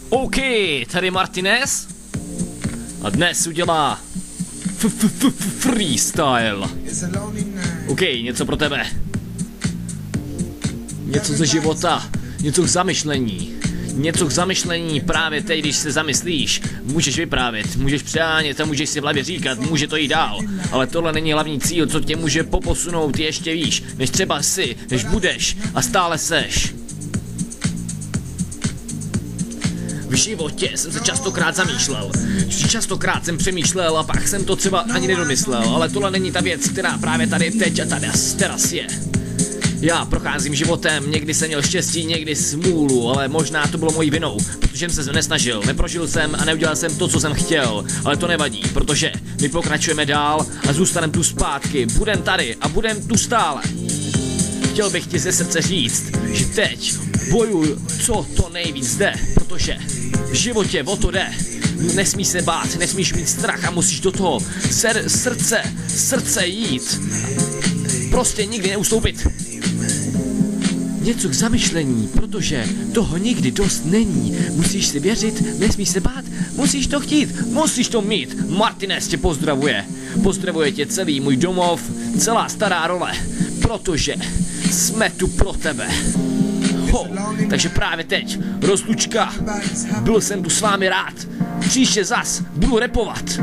OK, tady Martinez. A dnes udělá freestyle. OK, něco pro tebe. Něco ze života, něco k zamyšlení. Něco k zamyšlení právě teď, když se zamyslíš. Můžeš vyprávět, můžeš přehánět a můžeš si v hlavě říkat, může to jít dál. Ale tohle není hlavní cíl, co tě může poposunout ještě výš, než třeba jsi, než budeš a stále seš. V životě jsem se častokrát zamýšlel, častokrát jsem přemýšlel a pak jsem to třeba ani nedomyslel, ale tohle není ta věc, která právě tady teď a teraz je. Já procházím životem, někdy jsem měl štěstí, někdy smůlu, ale možná to bylo mojí vinou, protože jsem se nesnažil, neprožil jsem a neudělal jsem to, co jsem chtěl, ale to nevadí, protože my pokračujeme dál a zůstaneme tu zpátky, budem tady a budem tu stále. Chtěl bych ti ze srdce říct, že teď bojuju, co to nejvíc jde, protože v životě o to jde. Nesmíš se bát, nesmíš mít strach a musíš do toho srdce jít. Prostě nikdy neustoupit. Něco k zamyšlení, protože toho nikdy dost není. Musíš si věřit, nesmíš se bát, musíš to chtít, musíš to mít. Martinez tě pozdravuje. Pozdravuje tě celý můj domov, celá stará role, protože jsme tu pro tebe. Takže právě teď, rozlučka, byl jsem tu s vámi rád. Příště zas budu rapovat.